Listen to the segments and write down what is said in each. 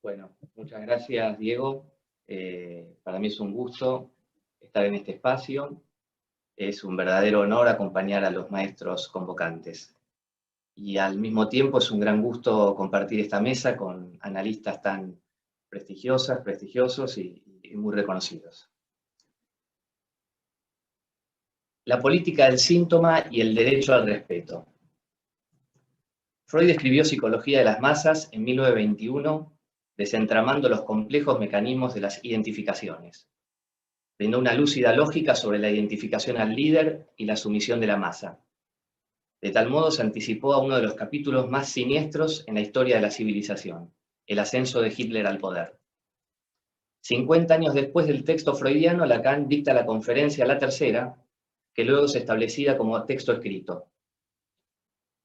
Bueno, muchas gracias, Diego. Para mí es un gusto estar en este espacio. Es un verdadero honor acompañar a los maestros convocantes. Y al mismo tiempo es un gran gusto compartir esta mesa con analistas tan prestigiosos y muy reconocidos. La política del síntoma y el derecho al respeto. Freud escribió Psicología de las masas en 1921, desentramando los complejos mecanismos de las identificaciones. Brindó una lúcida lógica sobre la identificación al líder y la sumisión de la masa. De tal modo se anticipó a uno de los capítulos más siniestros en la historia de la civilización, el ascenso de Hitler al poder. 50 años después del texto freudiano, Lacan dicta la conferencia La Tercera, que luego es establecida como texto escrito.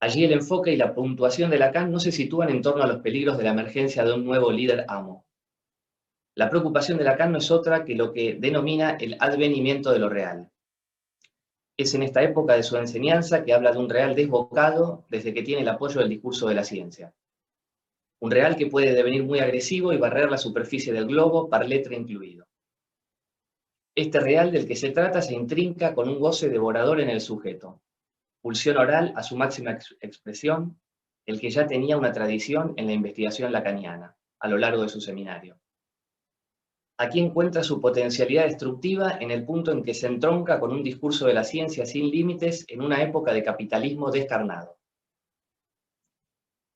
Allí el enfoque y la puntuación de Lacan no se sitúan en torno a los peligros de la emergencia de un nuevo líder amo. La preocupación de Lacan no es otra que lo que denomina el advenimiento de lo real. Es en esta época de su enseñanza que habla de un real desbocado desde que tiene el apoyo del discurso de la ciencia. Un real que puede devenir muy agresivo y barrer la superficie del globo, par letra incluido. Este real del que se trata se intrinca con un goce devorador en el sujeto. Pulsión oral a su máxima expresión, el que ya tenía una tradición en la investigación lacaniana, a lo largo de su seminario. Aquí encuentra su potencialidad destructiva en el punto en que se entronca con un discurso de la ciencia sin límites en una época de capitalismo descarnado.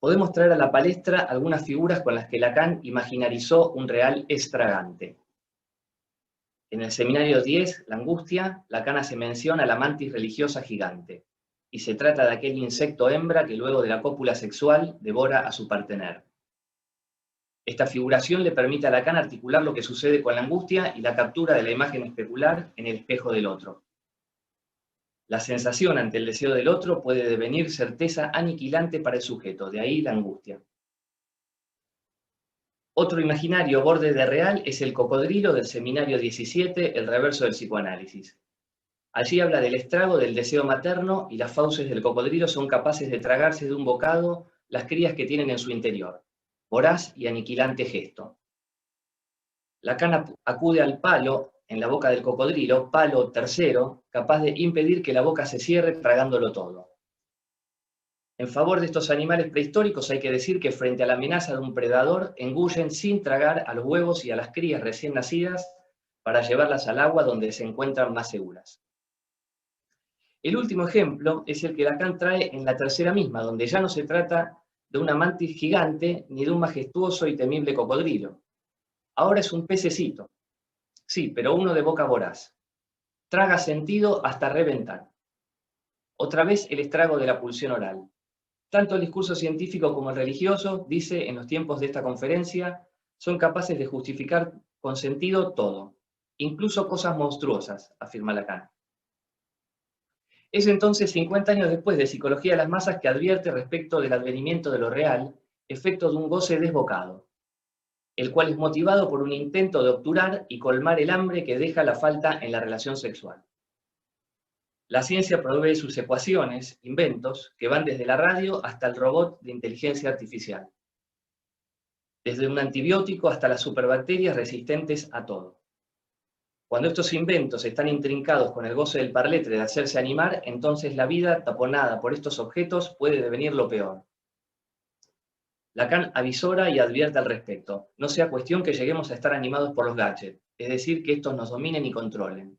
Podemos traer a la palestra algunas figuras con las que Lacan imaginarizó un real estragante. En el seminario 10, La angustia, Lacan hace mención a la mantis religiosa gigante, y se trata de aquel insecto hembra que luego de la cópula sexual devora a su partener. Esta figuración le permite a Lacan articular lo que sucede con la angustia y la captura de la imagen especular en el espejo del otro. La sensación ante el deseo del otro puede devenir certeza aniquilante para el sujeto, de ahí la angustia. Otro imaginario borde de real es el cocodrilo del seminario 17, el reverso del psicoanálisis. Allí habla del estrago del deseo materno y las fauces del cocodrilo son capaces de tragarse de un bocado las crías que tienen en su interior. Voraz y aniquilante gesto. Lacan acude al palo en la boca del cocodrilo, palo tercero, capaz de impedir que la boca se cierre tragándolo todo. En favor de estos animales prehistóricos hay que decir que frente a la amenaza de un predador engullen sin tragar a los huevos y a las crías recién nacidas para llevarlas al agua donde se encuentran más seguras. El último ejemplo es el que Lacan trae en La Tercera misma, donde ya no se trata de una mantis gigante ni de un majestuoso y temible cocodrilo. Ahora es un pececito, sí, pero uno de boca voraz. Traga sentido hasta reventar. Otra vez el estrago de la pulsión oral. Tanto el discurso científico como el religioso, dice en los tiempos de esta conferencia, son capaces de justificar con sentido todo, incluso cosas monstruosas, afirma Lacan. Es entonces 50 años después de Psicología de las masas que advierte respecto del advenimiento de lo real, efecto de un goce desbocado, el cual es motivado por un intento de obturar y colmar el hambre que deja la falta en la relación sexual. La ciencia provee sus ecuaciones, inventos, que van desde la radio hasta el robot de inteligencia artificial. Desde un antibiótico hasta las superbacterias resistentes a todo. Cuando estos inventos están intrincados con el goce del parletre de hacerse animar, entonces la vida, taponada por estos objetos, puede devenir lo peor. Lacan avisora y advierte al respecto. No sea cuestión que lleguemos a estar animados por los gadgets, es decir, que estos nos dominen y controlen.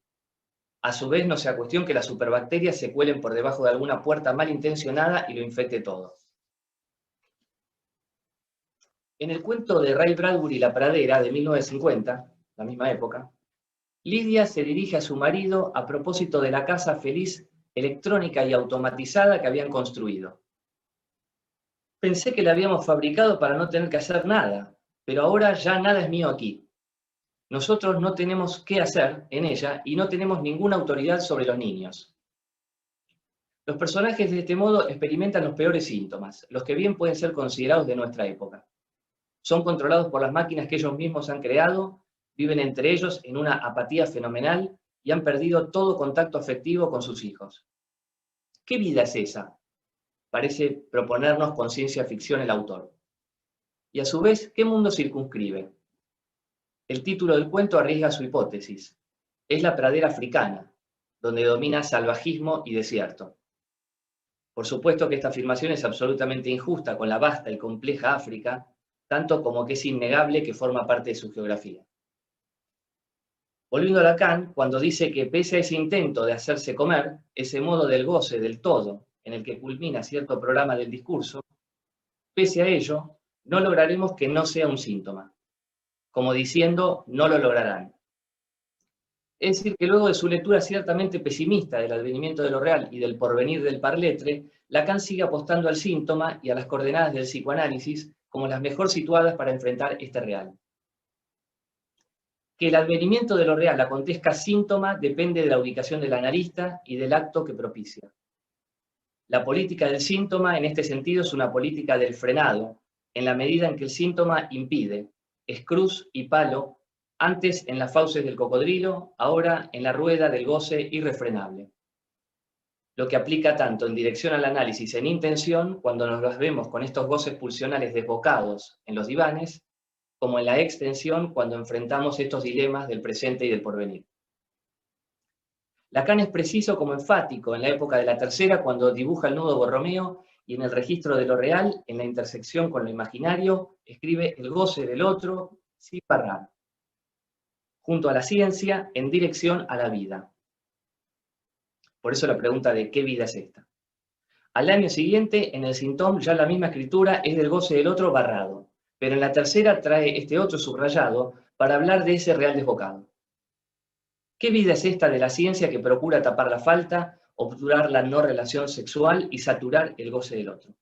A su vez, no sea cuestión que las superbacterias se cuelen por debajo de alguna puerta malintencionada y lo infecte todo. En el cuento de Ray Bradbury La pradera, de 1950, la misma época, Lidia se dirige a su marido a propósito de la casa feliz, electrónica y automatizada que habían construido. Pensé que la habíamos fabricado para no tener que hacer nada, pero ahora ya nada es mío aquí. Nosotros no tenemos qué hacer en ella y no tenemos ninguna autoridad sobre los niños. Los personajes de este modo experimentan los peores síntomas, los que bien pueden ser considerados de nuestra época. Son controlados por las máquinas que ellos mismos han creado, viven entre ellos en una apatía fenomenal y han perdido todo contacto afectivo con sus hijos. ¿Qué vida es esa?, parece proponernos con ciencia ficción el autor. y a su vez, ¿qué mundo circunscribe? El título del cuento arriesga su hipótesis. Es la pradera africana, donde domina salvajismo y desierto. Por supuesto que esta afirmación es absolutamente injusta con la vasta y compleja África, tanto como que es innegable que forma parte de su geografía. Volviendo a Lacan, cuando dice que pese a ese intento de hacerse comer, ese modo del goce del todo, en el que culmina cierto programa del discurso, pese a ello, no lograremos que no sea un síntoma, como diciendo, no lo lograrán. Es decir, que luego de su lectura ciertamente pesimista del advenimiento de lo real y del porvenir del parletre, Lacan sigue apostando al síntoma y a las coordenadas del psicoanálisis como las mejor situadas para enfrentar este real. Que el advenimiento de lo real acontezca síntoma depende de la ubicación del analista y del acto que propicia. La política del síntoma en este sentido es una política del frenado, en la medida en que el síntoma impide, es cruz y palo, antes en las fauces del cocodrilo, ahora en la rueda del goce irrefrenable. Lo que aplica tanto en dirección al análisis en intención, cuando nos las vemos con estos goces pulsionales desbocados en los divanes, como en la extensión cuando enfrentamos estos dilemas del presente y del porvenir. Lacan es preciso como enfático en la época de la tercera cuando dibuja el nudo Borromeo y en el registro de lo real, en la intersección con lo imaginario, escribe el goce del otro, sin parar, junto a la ciencia, en dirección a la vida. Por eso la pregunta de ¿qué vida es esta? Al año siguiente, en el Sintóm, ya la misma escritura es del goce del otro barrado, pero en la tercera trae este otro subrayado para hablar de ese real desbocado. ¿Qué vida es esta de la ciencia que procura tapar la falta, obturar la no relación sexual y saturar el goce del otro?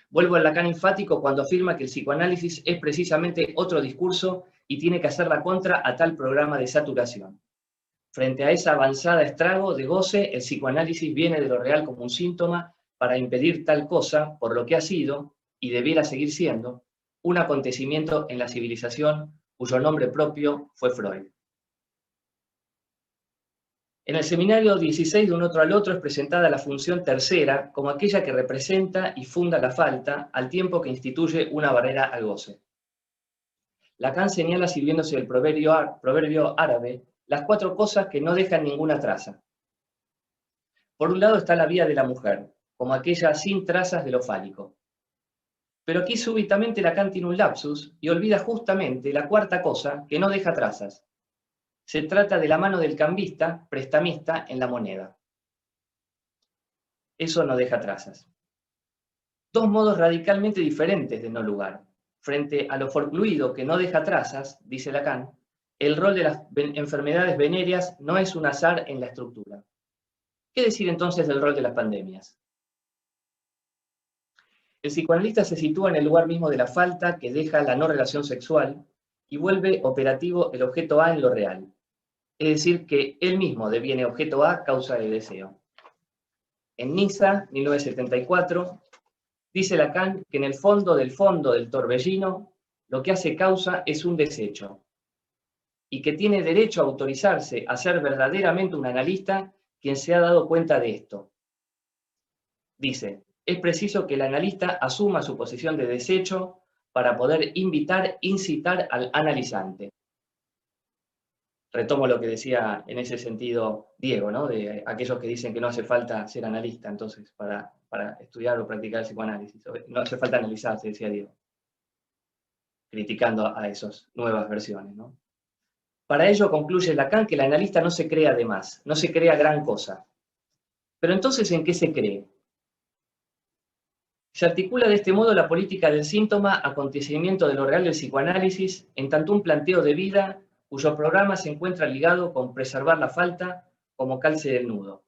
Vuelvo al Lacan enfático cuando afirma que el psicoanálisis es precisamente otro discurso y tiene que hacer la contra a tal programa de saturación. Frente a esa avanzada estrago de goce, el psicoanálisis viene de lo real como un síntoma para impedir tal cosa por lo que ha sido, y debiera seguir siendo, un acontecimiento en la civilización cuyo nombre propio fue Freud. En el seminario 16 de un otro al otro es presentada la función tercera como aquella que representa y funda la falta al tiempo que instituye una barrera al goce. Lacan señala, sirviéndose del proverbio árabe, las 4 cosas que no dejan ninguna traza. Por un lado está la vía de la mujer, como aquella sin trazas de lo fálico. Pero aquí súbitamente Lacan tiene un lapsus y olvida justamente la 4ª cosa que no deja trazas. Se trata de la mano del cambista, prestamista en la moneda. Eso no deja trazas. 2 modos radicalmente diferentes de no lugar. Frente a lo forcluido que no deja trazas, dice Lacan, el rol de las enfermedades venéreas no es un azar en la estructura. ¿Qué decir entonces del rol de las pandemias? El psicoanalista se sitúa en el lugar mismo de la falta que deja la no relación sexual y vuelve operativo el objeto A en lo real. Es decir, que él mismo deviene objeto A causa de deseo. En Niza, 1974, dice Lacan que en el fondo del torbellino, lo que hace causa es un desecho, y que tiene derecho a autorizarse a ser verdaderamente un analista quien se ha dado cuenta de esto. Dice, es preciso que el analista asuma su posición de desecho para poder incitar al analizante. Retomo lo que decía en ese sentido Diego, ¿no? De aquellos que dicen que no hace falta ser analista, entonces, para estudiar o practicar el psicoanálisis. No hace falta analizarse, decía Diego, criticando a esas nuevas versiones, ¿no? Para ello concluye Lacan que el analista no se crea de más, no se crea gran cosa. Pero entonces, ¿en qué se cree? Se articula de este modo la política del síntoma, acontecimiento de lo real del psicoanálisis, en tanto un planteo de vida cuyo programa se encuentra ligado con preservar la falta como calce del nudo,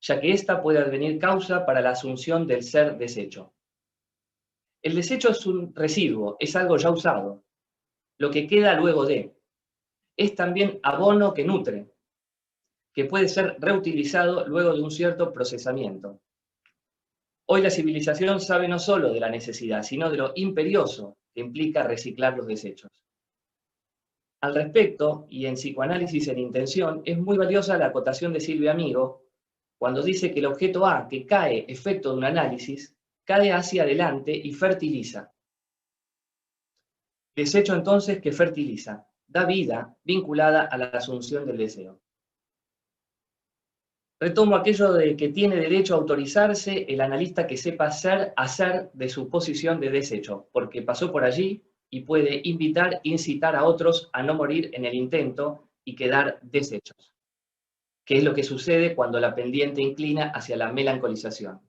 ya que ésta puede advenir causa para la asunción del ser desecho. El desecho es un residuo, es algo ya usado, lo que queda luego de. Es también abono que nutre, que puede ser reutilizado luego de un cierto procesamiento. Hoy la civilización sabe no solo de la necesidad, sino de lo imperioso que implica reciclar los desechos. Al respecto, y en Psicoanálisis en Intención, es muy valiosa la acotación de Silvia Amigo cuando dice que el objeto A que cae efecto de un análisis, cae hacia adelante y fertiliza. Desecho entonces que fertiliza, da vida vinculada a la asunción del deseo. Retomo aquello de que tiene derecho a autorizarse el analista que sepa hacer de su posición de desecho, porque pasó por allí y puede incitar a otros a no morir en el intento y quedar deshechos, que es lo que sucede cuando la pendiente inclina hacia la melancolización.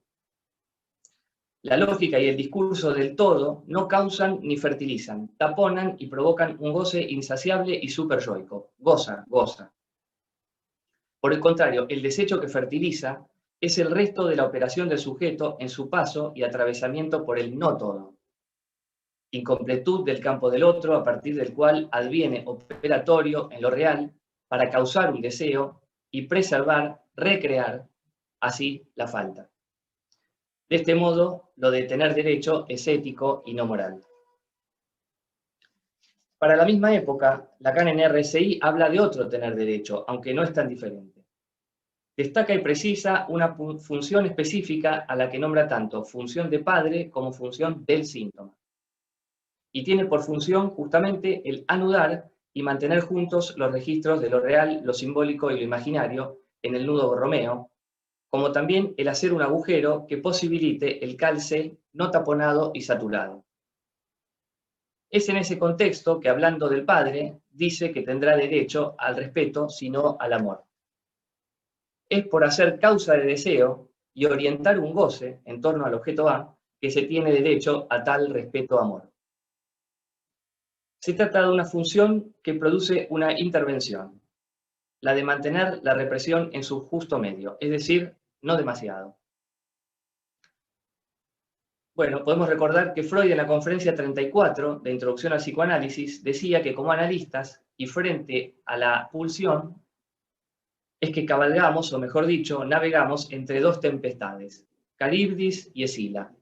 La lógica y el discurso del todo no causan ni fertilizan, taponan y provocan un goce insaciable y superyoico. Goza, goza. Por el contrario, el desecho que fertiliza es el resto de la operación del sujeto en su paso y atravesamiento por el no todo. Incompletud del campo del otro, a partir del cual adviene operatorio en lo real para causar un deseo y preservar, recrear, así la falta. De este modo, lo de tener derecho es ético y no moral. Para la misma época, Lacan en RSI habla de otro tener derecho, aunque no es tan diferente. Destaca y precisa una función específica a la que nombra tanto función de padre como función del síntoma. Y tiene por función justamente el anudar y mantener juntos los registros de lo real, lo simbólico y lo imaginario en el nudo borromeo, como también el hacer un agujero que posibilite el calce no taponado y saturado. Es en ese contexto que, hablando del padre, dice que tendrá derecho al respeto, sino al amor. Es por hacer causa de deseo y orientar un goce en torno al objeto A que se tiene derecho a tal respeto-amor. Se trata de una función que produce una intervención, la de mantener la represión en su justo medio, es decir, no demasiado. Bueno, podemos recordar que Freud en la conferencia 34 de Introducción al Psicoanálisis decía que como analistas y frente a la pulsión es que cabalgamos, o mejor dicho, navegamos entre dos tempestades, Caribdis y Escila.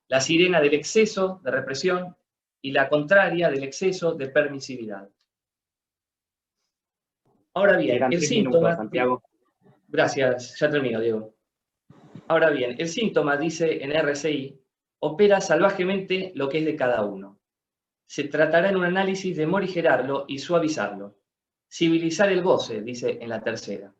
La sirena del exceso de represión y la contraria del exceso de permisividad. Ahora bien, el síntoma... Santiago. Gracias, ya termino, Diego. Ahora bien, el síntoma, dice en RSI, opera salvajemente lo que es de cada uno. Se tratará en un análisis de morigerarlo y suavizarlo. Civilizar el goce, dice en la tercera.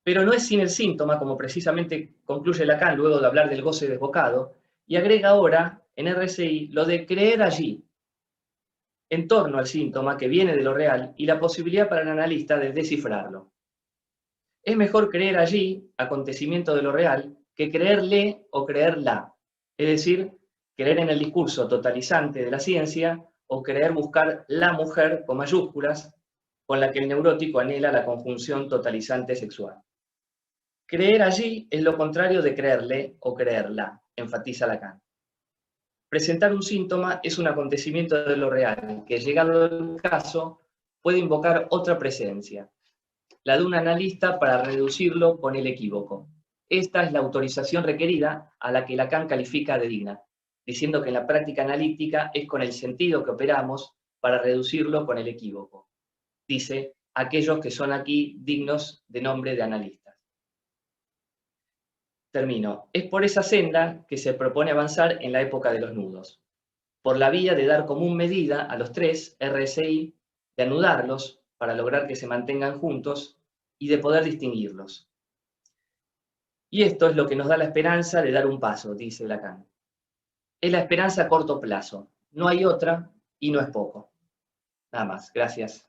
Pero no es sin el síntoma, como precisamente concluye Lacan luego de hablar del goce desbocado, y agrega ahora en RSI lo de creer allí, en torno al síntoma que viene de lo real y la posibilidad para el analista de descifrarlo. Es mejor creer allí, acontecimiento de lo real, que creerle o creerla, es decir, creer en el discurso totalizante de la ciencia o creer buscar la mujer con mayúsculas con la que el neurótico anhela la conjunción totalizante sexual. Creer allí es lo contrario de creerle o creerla, enfatiza Lacan. Presentar un síntoma es un acontecimiento de lo real, que llegado el caso puede invocar otra presencia, la de un analista para reducirlo con el equívoco. Esta es la autorización requerida a la que Lacan califica de digna, diciendo que en la práctica analítica es con el sentido que operamos para reducirlo con el equívoco. Dice, aquellos que son aquí dignos de nombre de analistas. Termino. Es por esa senda que se propone avanzar en la época de los nudos, por la vía de dar común medida a los tres RSI, de anudarlos para lograr que se mantengan juntos y de poder distinguirlos. Y esto es lo que nos da la esperanza de dar un paso, dice Lacan. Es la esperanza a corto plazo, no hay otra y no es poco. Nada más, gracias.